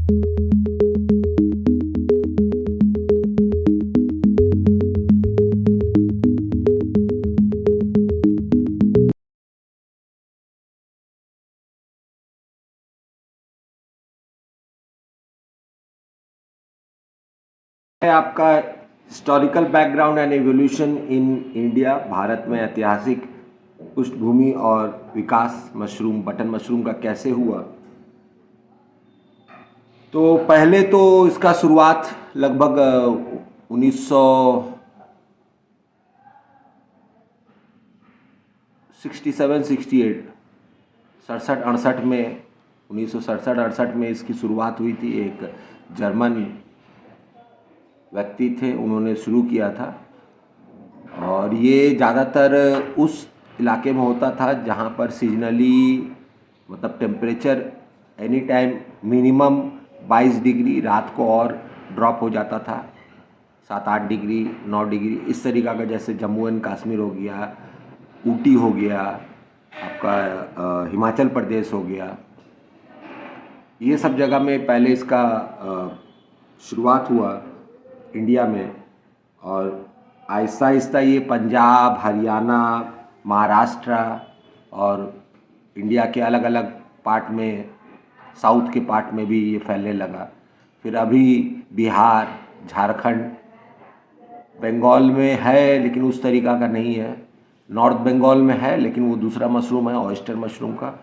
है आपका historical background and evolution in India. Bharat में ऐतिहासिक पृष्ठभूमि और विकास मशरूम, बटन मशरूम का कैसे हुआ। तो पहले तो इसका शुरुआत लगभग 1967-68 सड़सठ अड़सठ में 1967-68 में इसकी शुरुआत हुई थी। एक जर्मन व्यक्ति थे, उन्होंने शुरू किया था और ये ज़्यादातर उस इलाके में होता था जहाँ पर सीजनली मतलब temperature any time minimum 22 degree, रात को और ड्रॉप हो जाता था 7-8 डिग्री 9 डिग्री इस तरीक़ा का। जैसे जम्मू एंड कश्मीर हो गया, ऊटी हो गया, आपका हिमाचल प्रदेश हो गया, ये सब जगह में पहले इसका शुरुआत हुआ इंडिया में। और आहिस्ता आहिस्ता ये पंजाब, हरियाणा, महाराष्ट्र और इंडिया के अलग अलग पार्ट में, साउथ के पार्ट में भी ये फैलने लगा। फिर अभी बिहार, झारखंड, बंगाल में है लेकिन उस तरीक़ा का नहीं है। नॉर्थ बंगाल में है लेकिन वो दूसरा मशरूम है, ऑयस्टर मशरूम का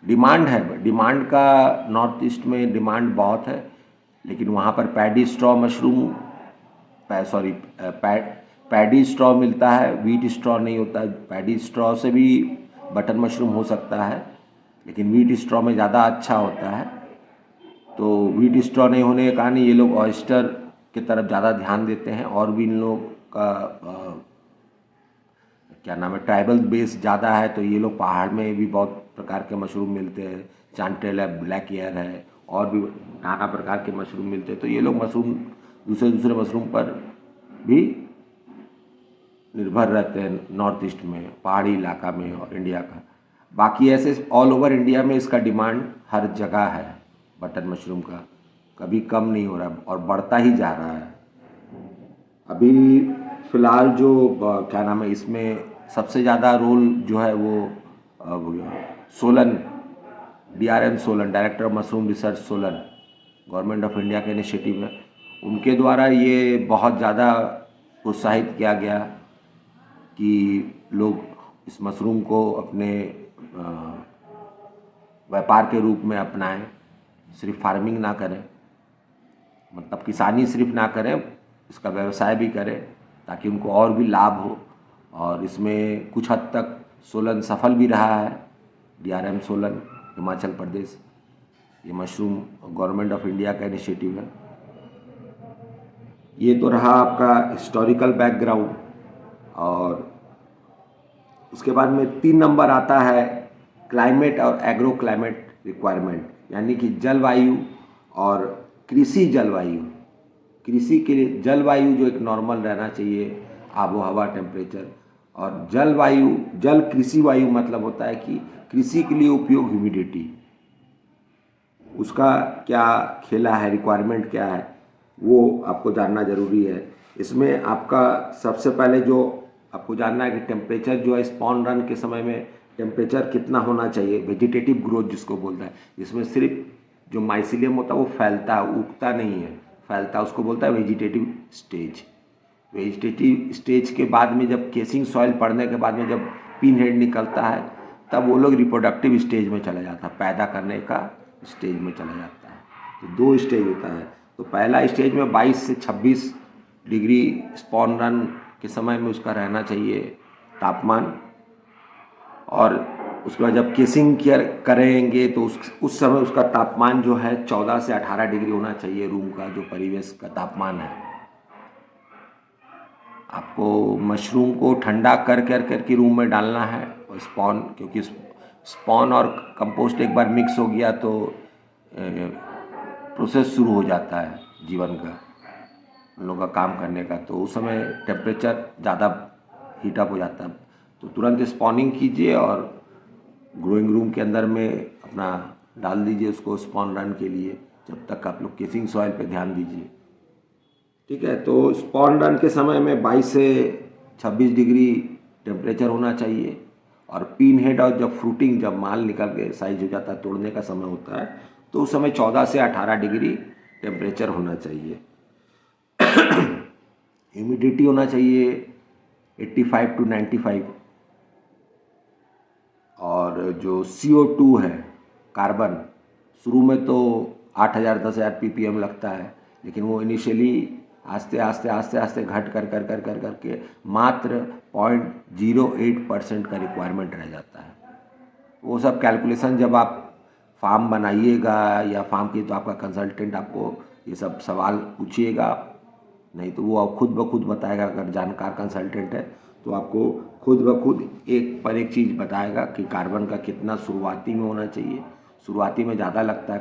डिमांड है। डिमांड का नॉर्थ ईस्ट में डिमांड बहुत है, लेकिन वहाँ पर paddy straw mushroom paddy straw मिलता है, व्हीट स्ट्रॉ नहीं होता है। पैडी स्ट्रॉ से भी बटन मशरूम हो सकता है, लेकिन व्हीट स्ट्रॉ में ज़्यादा अच्छा होता है। तो व्हीट स्ट्रॉ नहीं होने के कारण ये लोग ऑयस्टर की तरफ ज़्यादा ध्यान देते हैं। और भी इन लोग का क्या नाम है, ट्राइबल बेस ज़्यादा है, तो ये लोग पहाड़ में भी बहुत प्रकार के मशरूम मिलते हैं। चांटेल है, ब्लैक एयर है, और भी नाना प्रकार के मशरूम मिलते हैं। तो ये लोग मशरूम दूसरे मशरूम पर भी निर्भर रहते हैं नॉर्थ ईस्ट में, पहाड़ी इलाका में और इंडिया का। बाकी ऐसे ऑल ओवर इंडिया में इसका डिमांड हर जगह है बटन मशरूम का, कभी कम नहीं हो रहा और बढ़ता ही जा रहा है। अभी फ़िलहाल जो क्या नाम है, इसमें सबसे ज़्यादा रोल जो है वो Solan, DRM Solan, director of mushroom research Solan, government of India का इनिशिएटिव है। उनके द्वारा ये बहुत ज़्यादा प्रोत्साहित किया गया कि लोग इस मशरूम को अपने व्यापार के रूप में अपनाएं, सिर्फ फार्मिंग ना करें, मतलब किसानी सिर्फ ना करें, इसका व्यवसाय भी करें ताकि उनको और भी लाभ हो। और इसमें कुछ हद तक सोलन सफल भी रहा है। DRM सोलन, हिमाचल प्रदेश, ये मशरूम गवर्नमेंट ऑफ इंडिया का इनिशिएटिव है। ये तो रहा आपका हिस्टोरिकल बैकग्राउंड। और उसके बाद में 3 नंबर आता है क्लाइमेट और एग्रो क्लाइमेट रिक्वायरमेंट, यानी कि जलवायु और कृषि जलवायु। कृषि के लिए जलवायु जो एक नॉर्मल रहना चाहिए, आबो हवा, टेम्परेचर, और जलवायु, जल कृषि वायु मतलब होता है कि कृषि के लिए उपयोग ह्यूमिडिटी, उसका क्या खेला है, रिक्वायरमेंट क्या है, वो आपको जानना ज़रूरी है। इसमें आपका सबसे पहले जो आपको जानना है कि टेम्परेचर जो है स्पॉन रन के समय में टेम्परेचर कितना होना चाहिए, वेजिटेटिव ग्रोथ जिसको बोलता है। इसमें सिर्फ जो माइसिलियम होता है वो फैलता है, उगता नहीं है, फैलता है, उसको बोलता है वेजिटेटिव स्टेज। वेजिटेटिव स्टेज के बाद में जब केसिंग सॉइल पड़ने के बाद में जब पिन हेड निकलता है, तब वो लोग रिप्रोडक्टिव स्टेज में चला जाता है, पैदा करने का स्टेज में चला जाता है। तो 2 स्टेज होता है। तो पहला स्टेज में 22 से 26 डिग्री स्पॉन रन के समय में उसका रहना चाहिए तापमान। और उसके बाद जब केसिंग केयर करेंगे तो उस समय उसका तापमान जो है 14 से 18 डिग्री होना चाहिए, रूम का जो परिवेश का तापमान है। आपको मशरूम को ठंडा कर के रूम में डालना है। और स्पॉन, क्योंकि स्पॉन और कंपोस्ट एक बार मिक्स हो गया तो प्रोसेस शुरू हो जाता है जीवन का, उन लोगों का काम करने का। तो उस समय टेम्परेचर ज़्यादा हीटअप हो जाता है, तो तुरंत स्पॉनिंग कीजिए और ग्रोइंग रूम के अंदर में अपना डाल दीजिए उसको स्पॉन रन के लिए। जब तक आप लोग केसिंग सॉइल पे ध्यान दीजिए। ठीक है, तो स्पॉन रन के समय में 22 से 26 डिग्री टेम्परेचर होना चाहिए, और पिन हेड और जब फ्रूटिंग, जब माल निकल के साइज हो जाता है, तोड़ने का समय होता है, तो उस समय 14 से 18 डिग्री टेम्परेचर होना चाहिए। ह्यूमिडिटी होना चाहिए 85 टू 95, और जो CO2 है, कार्बन, शुरू में तो 8,000 10,000 ppm लगता है, लेकिन वो इनिशियली आस्ते आस्ते आस्ते आस्ते घट कर कर कर कर करके मात्र 0.08% का रिक्वायरमेंट रह जाता है। वो सब कैलकुलेशन जब आप फार्म बनाइएगा या फार्म की, तो आपका कंसल्टेंट आपको ये सब सवाल पूछिएगा, नहीं तो वो खुद ब खुद बताएगा। अगर जानकार कंसल्टेंट है तो आपको खुद ब खुद एक पर एक चीज़ बताएगा कि कार्बन का कितना शुरुआती में होना चाहिए। शुरुआती में ज़्यादा लगता है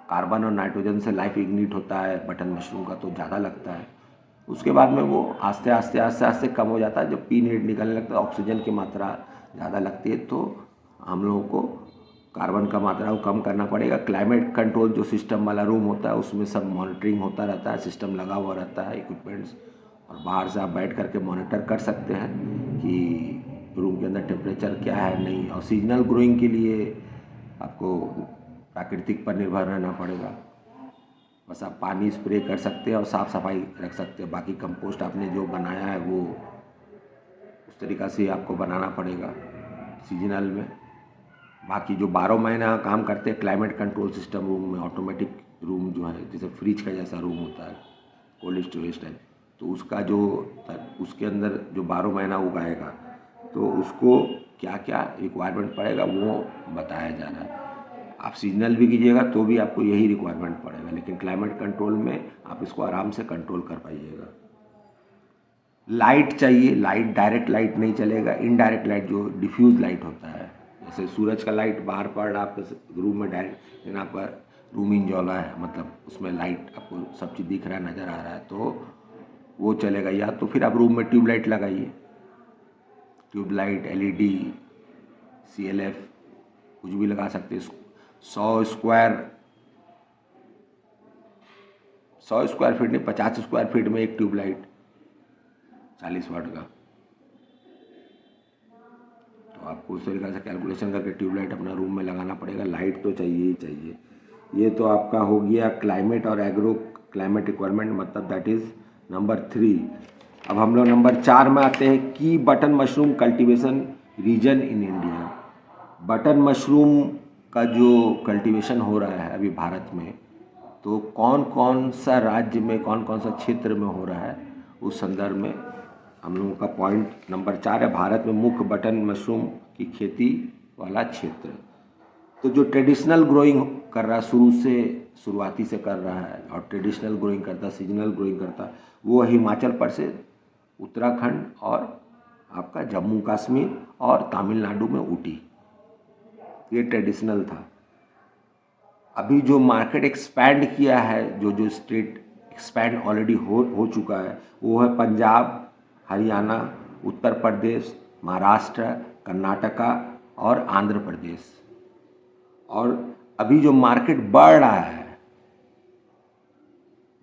कार्बन और नाइट्रोजन से लाइफ इग्निट होता है बटन मशरूम का, तो ज़्यादा लगता है। उसके बाद में वो आस्ते आस्ते आस्ते आस्ते कम हो जाता है। जब पी नीड निकलने लगता है, ऑक्सीजन की मात्रा ज़्यादा लगती है, तो हम लोगों को कार्बन का मात्रा को कम करना पड़ेगा। क्लाइमेट कंट्रोल जो सिस्टम वाला रूम होता है, उसमें सब मॉनिटरिंग होता रहता है, सिस्टम लगा हुआ रहता है, इक्विपमेंट्स, और बाहर से आप बैठ करके मॉनिटर कर सकते हैं कि रूम के अंदर टेम्परेचर क्या है, नहीं। और सीजनल ग्रोइंग के लिए आपको प्राकृतिक पर निर्भर रहना पड़ेगा। बस आप पानी स्प्रे कर सकते हैं और साफ़ सफाई रख सकते हैं। बाकी कंपोस्ट आपने जो बनाया है वो उस तरीक़ा से आपको बनाना पड़ेगा सीजनल में। बाकी जो 12 महीना काम करते हैं क्लाइमेट कंट्रोल सिस्टम रूम में, ऑटोमेटिक रूम जो है, जैसे फ्रिज का जैसा रूम होता है, कोल्ड स्टोरेज टाइप, तो उसका जो उसके अंदर जो 12 महीना उगाएगा, तो उसको क्या क्या रिक्वायरमेंट पड़ेगा वो बताया जा रहा है। आप सीजनल भी कीजिएगा तो भी आपको यही रिक्वायरमेंट पड़ेगा, लेकिन क्लाइमेट कंट्रोल में आप इसको आराम से कंट्रोल कर पाइएगा। लाइट चाहिए, लाइट डायरेक्ट लाइट नहीं चलेगा, इनडायरेक्ट लाइट जो डिफ्यूज लाइट होता है, जैसे सूरज का लाइट बाहर पड़ रहा है आपके रूम में डायरेक्ट, लेकिन आपका रूम इंजोला है, मतलब उसमें लाइट आपको सब चीज़ दिख रहा है, नज़र आ रहा है, तो वो चलेगा। या तो फिर आप रूम में ट्यूबलाइट लगाइए, ट्यूबलाइट, LED, CLF, कुछ भी लगा सकते हैं। 100 स्क्वायर फीट नहीं, 50 स्क्वायर फीट में एक ट्यूबलाइट 40 वाट का, तो आपको उस तरीके से कैलकुलेशन करके ट्यूबलाइट अपना रूम में लगाना पड़ेगा। लाइट तो चाहिए ही चाहिए। ये तो आपका हो गया क्लाइमेट और एग्रो क्लाइमेट रिक्वायरमेंट, मतलब दैट इज़ नंबर 3। अब हम लोग नंबर 4 में आते हैं, की button mushroom cultivation region in India. Button mushroom का जो कल्टीवेशन हो रहा है अभी भारत में, तो कौन कौन सा राज्य में, कौन कौन सा क्षेत्र में हो रहा है, उस संदर्भ में हम लोगों का पॉइंट नंबर 4 है, भारत में मुख्य बटन मशरूम की खेती वाला क्षेत्र। तो जो ट्रेडिशनल ग्रोइंग कर रहा है, शुरुआती से कर रहा है, और ट्रेडिशनल ग्रोइंग करता, सीजनल ग्रोइंग करता, वो हिमाचल प्रदेश, उत्तराखंड और आपका जम्मू कश्मीर और तमिलनाडु में ऊटी, ये ट्रेडिशनल था। अभी जो मार्केट एक्सपैंड किया है, जो स्टेट एक्सपैंड ऑलरेडी हो चुका है, वो है पंजाब, हरियाणा, उत्तर प्रदेश, महाराष्ट्र, कर्नाटका और आंध्र प्रदेश। और अभी जो मार्केट बढ़ रहा है,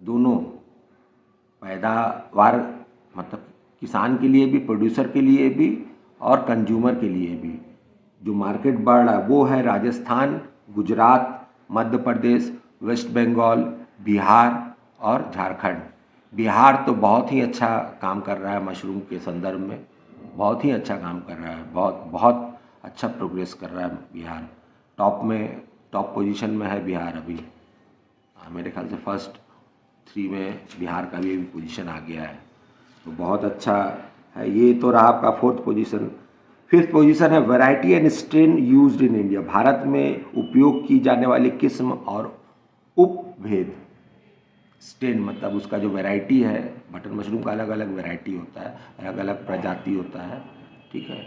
दोनों पैदावार, मतलब किसान के लिए भी, प्रोड्यूसर के लिए भी और कंज्यूमर के लिए भी, जो मार्केट बढ़ रहा है वो है राजस्थान, गुजरात, मध्य प्रदेश, वेस्ट बंगाल, बिहार और झारखंड। बिहार तो बहुत ही अच्छा काम कर रहा है मशरूम के संदर्भ में, बहुत ही अच्छा काम कर रहा है, बहुत बहुत अच्छा प्रोग्रेस कर रहा है बिहार। टॉप पोजीशन में है बिहार अभी। मेरे ख्याल से फर्स्ट 3 में बिहार का भी पोजीशन आ गया है, तो बहुत अच्छा है। ये तो रहा आपका 4th पोजीशन। 5th पोजीशन है variety and strain used in India. Bharat में उपयोग की जाने वाली किस्म और उपभेद। स्टेन मतलब उसका जो वैरायटी है, बटन मशरूम का अलग अलग वैरायटी होता है, अलग अलग प्रजाति होता है, ठीक है,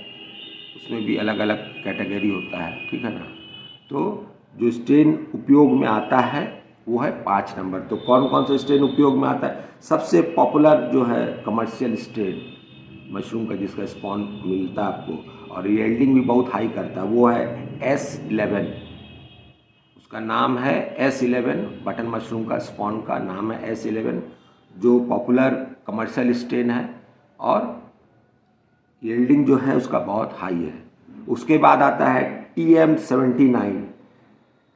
उसमें भी अलग अलग कैटेगरी होता है, ठीक है ना। तो जो स्टेन उपयोग में आता है वो है 5 नंबर। तो कौन कौन सा स्टेन उपयोग में आता है? सबसे पॉपुलर जो है कमर्शियल स्टेन मशरूम का, जिसका स्पॉन मिलता है आपको और यील्डिंग भी बहुत हाई करता है, वो है S11। उसका नाम है S11, बटन मशरूम का स्पॉन का नाम है S11, जो पॉपुलर कमर्शियल स्ट्रेन है और यील्डिंग जो है उसका बहुत हाई है। उसके बाद आता है TM79।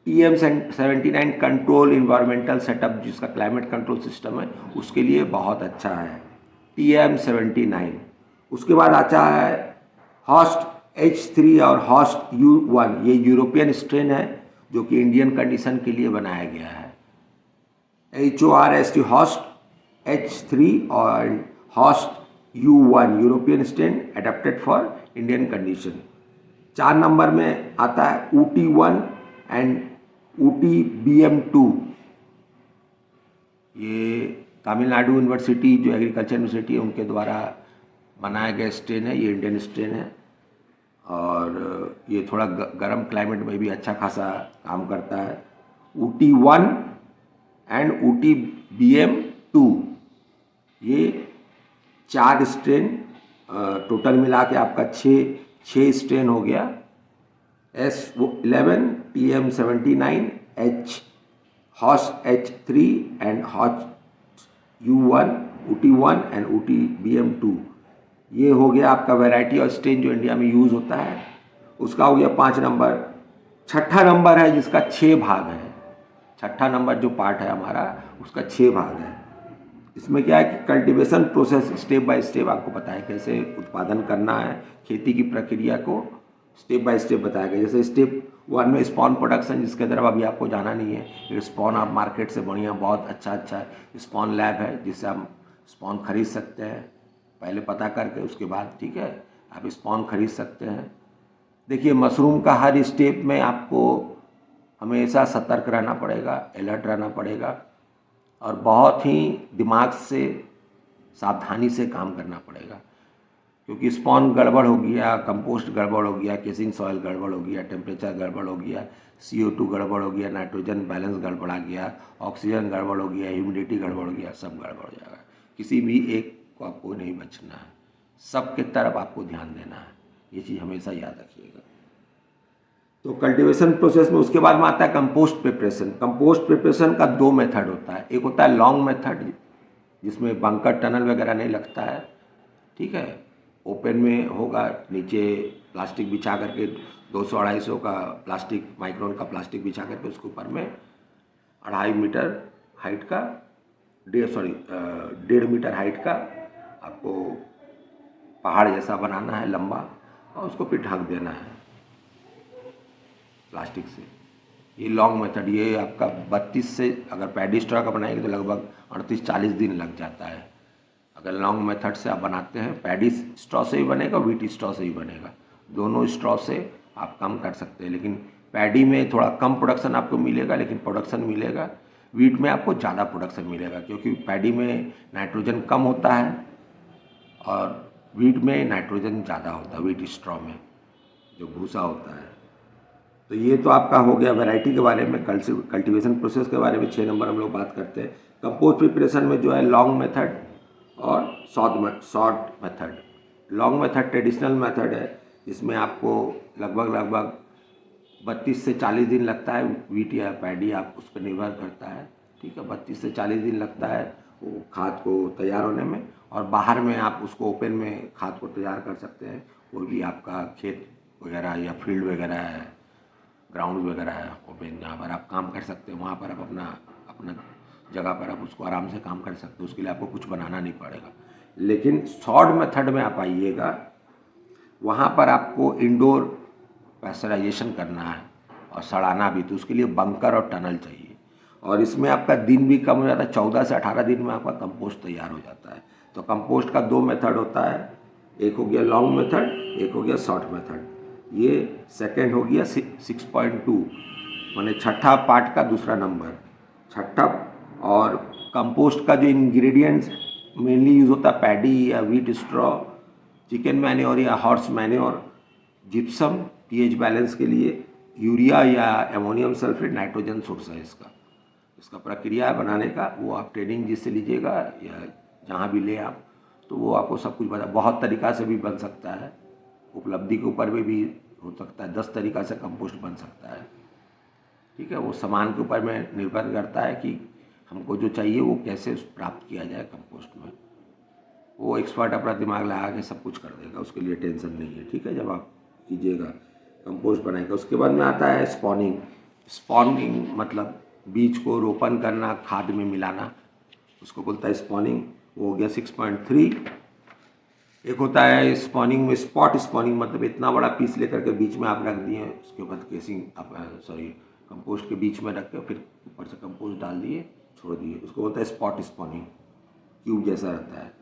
TM79 control environmental setup, जिसका क्लाइमेट कंट्रोल सिस्टम है, उसके लिए बहुत अच्छा है TM79। उसके बाद आता है हॉस्ट H3 और हॉस्ट U1। ये यूरोपियन स्ट्रेन है जो कि इंडियन कंडीशन के लिए बनाया गया है। HORST हॉस्ट H3 और host U1 European strain adapted for Indian condition. 4 number में आता है UT1 एंड UTBM2। ये तमिलनाडु यूनिवर्सिटी, जो एग्रीकल्चर यूनिवर्सिटी है, उनके द्वारा बनाया गया स्ट्रेन है। ये इंडियन स्ट्रेन है और ये थोड़ा गर्म क्लाइमेट में भी अच्छा खासा काम करता है। UT1 एंड UTBM2, ये 4 स्ट्रेन टोटल मिला के आपका 6 स्ट्रेन हो गया। S11, TM79, host H3 and host U1, UT1 and UTBM2। ये हो गया आपका वैरायटी और स्ट्रेन जो इंडिया में यूज़ होता है, उसका हो गया 5 नंबर। छठा नंबर है जिसका 6 भाग है। छठा नंबर जो पार्ट है हमारा, उसका 6 भाग है। इसमें क्या है कि cultivation process step by step आपको पता है कैसे उत्पादन करना है, खेती की प्रक्रिया को स्टेप बाय स्टेप बताया गया। जैसे स्टेप 1 में स्पॉन प्रोडक्शन, जिसके तरफ अभी आपको जाना नहीं है। ये स्पॉन आप मार्केट से बढ़िया बहुत अच्छा स्पॉन लैब है जिससे आप स्पॉन खरीद सकते हैं, पहले पता करके, उसके बाद ठीक है आप स्पॉन खरीद सकते हैं। देखिए, मशरूम का हर स्टेप में आपको हमेशा सतर्क रहना पड़ेगा, अलर्ट रहना पड़ेगा और बहुत ही दिमाग से, सावधानी से काम करना पड़ेगा, क्योंकि स्पॉन गड़बड़ हो गया, कंपोस्ट गड़बड़ हो गया, केसिंग सॉइल गड़बड़ हो गया, टेम्परेचर गड़बड़ हो गया, CO2 गड़बड़ हो गया, नाइट्रोजन बैलेंस गड़बड़ा गया, ऑक्सीजन गड़बड़ हो गया, ह्यूमिडिटी गड़बड़ हो गया, सब गड़बड़ हो जाएगा। किसी भी एक को आपको नहीं बचना है, सबके तरफ आपको ध्यान देना है। ये चीज़ हमेशा याद रखिएगा। तो कल्टीवेशन प्रोसेस में उसके बाद में आता है कंपोस्ट प्रिपरेशन। कंपोस्ट प्रिपरेशन का 2 मेथड होता है। एक होता है लॉन्ग मेथड, जिसमें बंकर टनल वगैरह नहीं लगता है, ठीक है, ओपन में होगा, नीचे प्लास्टिक बिछा करके 200-250 का प्लास्टिक, माइक्रोन का प्लास्टिक बिछा करके उसके ऊपर में 2.5 मीटर हाइट का, 1.5 मीटर हाइट का आपको पहाड़ जैसा बनाना है लंबा, और उसको फिर ढक देना है प्लास्टिक से। ये लॉन्ग मेथड, ये आपका 32 से, अगर पैडी स्ट्रॉ का बनाएंगे तो लगभग 38-40 दिन लग जाता है। अगर लॉन्ग मेथड से आप बनाते हैं, पैडी स्ट्रॉ से ही बनेगा, व्हीट स्ट्रॉ से ही बनेगा, दोनों स्ट्रॉ से आप कम कर सकते हैं। लेकिन पैडी में थोड़ा कम प्रोडक्शन आपको मिलेगा, लेकिन प्रोडक्शन मिलेगा। व्हीट में आपको ज़्यादा प्रोडक्शन मिलेगा, क्योंकि पैडी में नाइट्रोजन कम होता है और व्हीट में नाइट्रोजन ज़्यादा होता है, व्हीट स्ट्रॉ में जो भूसा होता है। तो ये तो आपका हो गया वैरायटी के बारे में, कल्टीवेशन प्रोसेस के बारे में। 6 नंबर हम लोग बात करते हैं। कंपोस्ट प्रिपरेशन में जो है लॉन्ग मेथड और short method. Long method traditional method है, जिसमें आपको लगभग 32 से 40 दिन लगता है। व्हीट या पैडी, आप उस पर निर्भर करता है, ठीक है, 32 से 40 दिन लगता है वो खाद को तैयार होने में। और बाहर में आप उसको ओपन में खाद को तैयार कर सकते हैं। कोई भी आपका खेत वगैरह या फील्ड वगैरह है, ग्राउंड वगैरह है ओपन, जहाँ पर आप काम कर सकते हैं, वहाँ पर आप अपना जगह पर आप उसको आराम से काम कर सकते हो। उसके लिए आपको कुछ बनाना नहीं पड़ेगा। लेकिन शॉर्ट मेथड में आप आइएगा, वहाँ पर आपको इंडोर पैस्चराइजेशन करना है और सड़ाना भी, तो उसके लिए बंकर और टनल चाहिए। और इसमें आपका दिन भी कम हो जाता है, 14 से 18 दिन में आपका कंपोस्ट तैयार हो जाता है। तो कंपोस्ट का 2 मेथड होता है, एक हो गया लॉन्ग मेथड, एक हो गया शॉर्ट मेथड। ये सेकंड हो गया 6.2, माने छठा पार्ट का दूसरा नंबर, छठा। और कंपोस्ट का जो इंग्रेडिएंट्स मेनली यूज़ होता है, पैडी या व्हीट स्ट्रॉ, चिकन मैन्योर या horse manure, gypsum pH balance के लिए, यूरिया या एमोनियम सल्फेट नाइट्रोजन सोर्स है इसका प्रक्रिया है बनाने का। वो आप ट्रेनिंग जिससे लीजिएगा या जहाँ भी ले आप, तो वो आपको सब कुछ बता। बहुत तरीक़ा से भी बन सकता है, उपलब्धि के ऊपर भी हो सकता है, 10 तरीक़ा से कंपोस्ट बन सकता है। ठीक है, वो सामान के ऊपर में निर्भर करता है कि हमको जो चाहिए वो कैसे प्राप्त किया जाए कंपोस्ट में। वो एक्सपर्ट अपना दिमाग लगा के सब कुछ कर देगा, उसके लिए टेंशन नहीं है। ठीक है, जब आप कीजिएगा कंपोस्ट बनाएगा। उसके बाद में आता है स्पॉनिंग। स्पॉनिंग मतलब बीज को रोपण करना, खाद में मिलाना, उसको बोलता है स्पॉनिंग। वो हो गया 6.3। एक होता है स्पॉनिंग में स्पॉट स्पॉनिंग, मतलब इतना बड़ा पीस लेकर के बीच में आप रख दिए, उसके बाद केसिंग आप कंपोस्ट के बीच में रख के फिर ऊपर से कंपोस्ट डाल दिए, छोड़ दिए, उसको बोलता है स्पॉट स्पॉनिंग। क्यूब जैसा रहता है,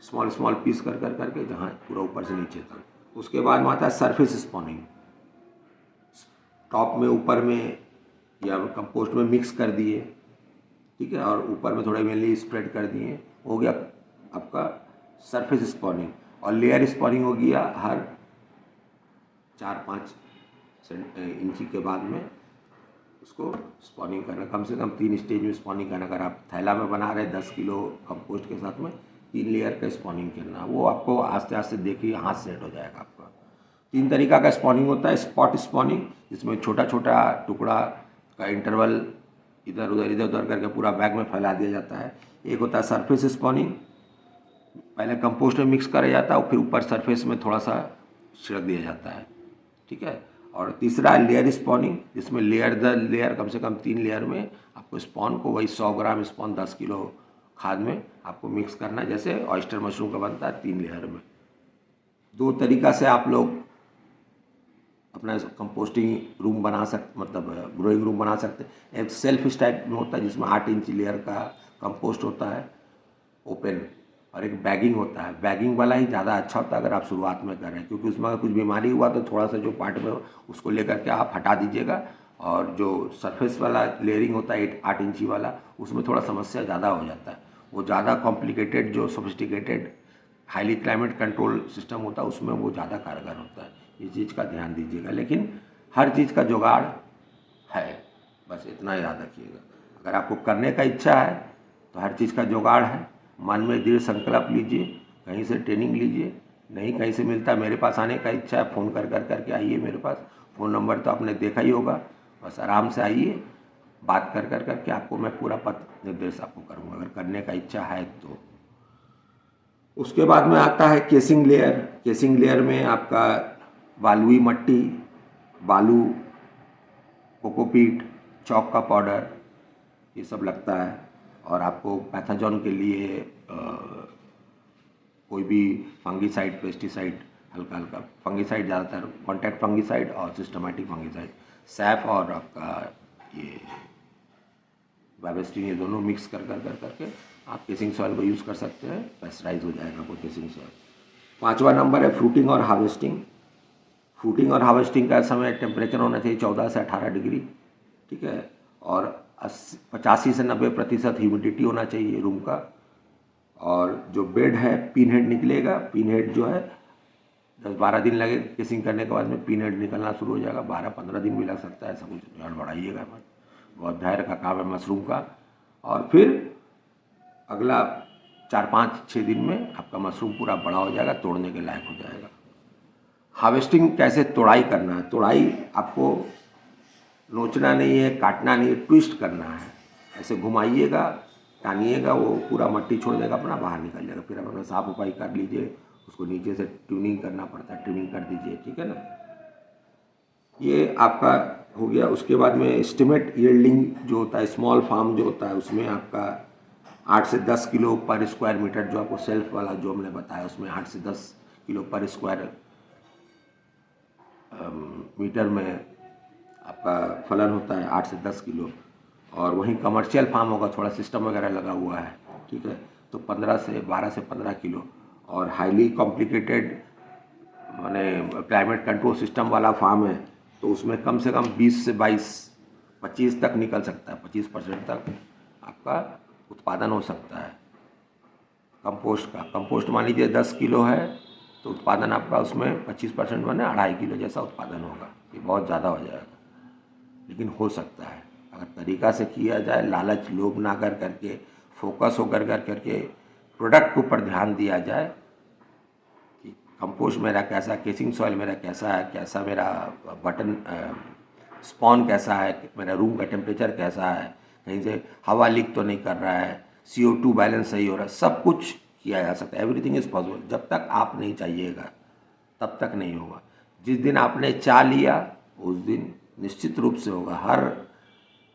स्मॉल स्मॉल पीस कर कर करके जहाँ पूरा ऊपर से नीचे तक। उसके बाद में आता है सरफेस स्पॉनिंग। टॉप में ऊपर में या कंपोस्ट में मिक्स कर दिए, ठीक है, और ऊपर में थोड़े मेनली स्प्रेड कर दिए, हो गया आपका सरफेस स्पॉनिंग। और लेयर स्पॉनिंग हो गया हर 4-5 इंची के बाद में उसको स्पॉनिंग करना, कम से कम 3 स्टेज में स्पॉनिंग करना। अगर आप थैला में बना रहे 10 किलो कंपोस्ट के साथ में 3 लेयर का स्पॉनिंग करना, वो आपको आस्ते आस्ते देखिए हाथ सेट हो जाएगा आपका। 3 तरीका का स्पॉनिंग होता है। स्पॉट स्पॉनिंग, जिसमें छोटा छोटा टुकड़ा का इंटरवल इधर उधर करके पूरा बैग में फैला दिया जाता है। एक होता है सरफेस स्पॉनिंग, पहले कंपोस्ट में मिक्स करा जाता है और फिर ऊपर सरफेस में थोड़ा सा छिड़क दिया जाता है, ठीक है। और तीसरा है लेयर स्पॉनिंग, जिसमें लेयर दर लेयर कम से कम 3 लेयर में आपको स्पॉन को वही 100 ग्राम स्पॉन 10 किलो खाद में आपको मिक्स करना है, जैसे ऑयस्टर मशरूम का बनता है 3 लेयर में। 2 तरीका से आप लोग अपना कंपोस्टिंग रूम बना सकते, मतलब ग्रोइंग रूम बना सकते हैं। एक सेल्फ टाइप में होता है जिसमें 8 इंच लेयर का कंपोस्ट होता है ओपन, और एक बैगिंग होता है। बैगिंग वाला ही ज़्यादा अच्छा होता है अगर आप शुरुआत में कर रहे हैं, क्योंकि उसमें अगर कुछ बीमारी हुआ तो थोड़ा सा जो पार्ट में उसको लेकर के आप हटा दीजिएगा। और जो सरफेस वाला लेयरिंग होता है 8 इंची वाला, उसमें थोड़ा समस्या ज़्यादा हो जाता है। वो ज़्यादा कॉम्प्लिकेटेड, जो sophisticated highly climate control system होता है उसमें वो ज़्यादा कारगर होता है। इस चीज़ का ध्यान दीजिएगा, लेकिन हर चीज़ का जुगाड़ है, बस इतना याद रखिएगा। अगर आपको करने का इच्छा है तो हर चीज़ का जुगाड़ है। मन में दृढ़ संकल्प लीजिए, कहीं से ट्रेनिंग लीजिए, नहीं कहीं से मिलता है, मेरे पास आने का इच्छा है, फ़ोन कर करके आइए मेरे पास। फ़ोन नंबर तो आपने देखा ही होगा, बस आराम से आइए, बात कर करके आपको मैं पूरा पथ निर्देश आपको करूँगा, अगर करने का इच्छा है तो। उसके बाद में आता है केसिंग लेयर। केसिंग लेयर में आपका बालुई मट्टी, बालू, कोकोपीट, चौक का पाउडर, ये सब लगता है। और आपको पैथोजन के लिए कोई भी फंगीसाइड, पेस्टिसाइड, हल्का हल्का फंगीसाइड, ज़्यादातर कॉन्टैक्ट फंगीसाइड और सिस्टमैटिक फंगीसाइड, सैफ और आपका ये बाइवेस्टिन, ये दोनों मिक्स कर करके आप केसिंग सॉइल को यूज़ कर सकते हैं, पेस्टराइज हो जाएगा वो केसिंग सॉइल। 5वां नंबर है फ्रूटिंग और हार्वेस्टिंग। फ्रूटिंग और हार्वेस्टिंग का समय टेम्परेचर होना चाहिए 14 से 18 डिग्री, ठीक है। और 85 से 90% ह्यूमिडिटी होना चाहिए रूम का। और जो बेड है, पिन हेड निकलेगा। पिन हेड जो है 10-12 दिन लगे केसिंग करने के बाद में पिन हेड निकलना शुरू हो जाएगा। 12-15 दिन भी लग सकता है, ऐसा कुछ बढ़ाइएगा मत, बहुत धैर्य का काम है मशरूम का। और फिर अगला 4-5-6 दिन में आपका मशरूम पूरा बड़ा हो जाएगा, तोड़ने के लायक हो जाएगा। हार्वेस्टिंग कैसे तोड़ाई करना है, तोड़ाई आपको नोचना नहीं है, काटना नहीं है, ट्विस्ट करना है। ऐसे घुमाइएगा, टानिएगा, वो पूरा मट्टी छोड़ देगा, अपना बाहर निकल जाएगा। फिर अपना साफ उपाई कर लीजिए, उसको नीचे से ट्यूनिंग करना पड़ता है, ट्रिमिंग कर दीजिए, ठीक है ना। ये आपका हो गया। उसके बाद में एस्टिमेट यील्डिंग जो होता है, स्मॉल फार्म जो होता है, उसमें आपका 8 से 10 किलो पर स्क्वायर मीटर, जो आपको सेल्फ वाला जो हमने बताया उसमें 8 से 10 किलो पर स्क्वायर मीटर में आपका फलन होता है, 8 से 10 किलो। और वहीं कमर्शियल फार्म होगा, थोड़ा सिस्टम वगैरह लगा हुआ है, ठीक है, तो 12 से 15 किलो। और हाईली कॉम्प्लिकेटेड माने क्लाइमेट कंट्रोल सिस्टम वाला फार्म है तो उसमें कम से कम 20 से 22-25 तक निकल सकता है, 25% तक आपका उत्पादन हो सकता है कंपोस्ट का। कंपोस्ट मान लीजिए 10 किलो है तो उत्पादन आपका उसमें 25% माने 2.5 किलो जैसा उत्पादन होगा। ये बहुत ज़्यादा हो जाएगा, लेकिन हो सकता है अगर तरीका से किया जाए, लालच लोभ ना कर करके, फोकस होकर करके प्रोडक्ट के ऊपर ध्यान दिया जाए कि कंपोस्ट मेरा कैसा, केसिंग सॉइल मेरा कैसा है, कैसा मेरा बटन स्पॉन कैसा है, मेरा रूम का टेम्परेचर कैसा है, कहीं से हवा लीक तो नहीं कर रहा है, CO2 बैलेंस सही हो रहा है, सब कुछ किया जा सकता है। Everything is possible. जब तक आप नहीं चाहिएगा तब तक नहीं होगा। जिस दिन आपने चाह लिया उस दिन निश्चित रूप से होगा। हर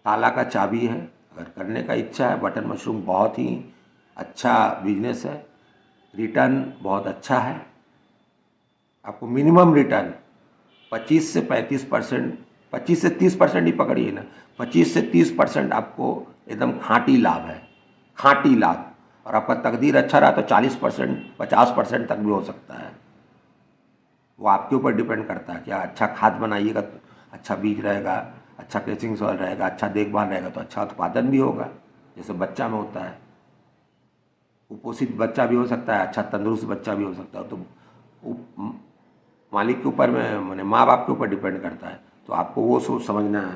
ताला का चाबी है, अगर करने का इच्छा है। बटन मशरूम बहुत ही अच्छा बिजनेस है, रिटर्न बहुत अच्छा है। आपको मिनिमम रिटर्न 25 से 35%, 25 से 30% ही पकड़िए ना, 25 से 30% आपको एकदम खाँटी लाभ है, खाँटी लाभ। और आपका तकदीर अच्छा रहा तो 40%, 50% तक भी हो सकता है। वो आपके ऊपर डिपेंड करता है। क्या अच्छा खाद बनाइएगा तो अच्छा बीज रहेगा, अच्छा क्रचिंग सॉइल रहेगा, अच्छा देखभाल रहेगा तो अच्छा उत्पादन भी होगा। जैसे बच्चा में होता है, कुपोषित बच्चा भी हो सकता है, अच्छा तंदुरुस्त बच्चा भी हो सकता है। तो मालिक के ऊपर में, माने माँ बाप के ऊपर डिपेंड करता है। तो आपको वो सोच समझना है।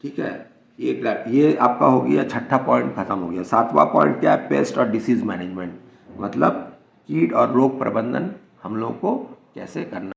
ठीक है, ये आपका हो गया, छठा पॉइंट खत्म हो गया। सातवां पॉइंट क्या है? पेस्ट और डिसीज मैनेजमेंट, मतलब कीट और रोग प्रबंधन हम लोग को कैसे करना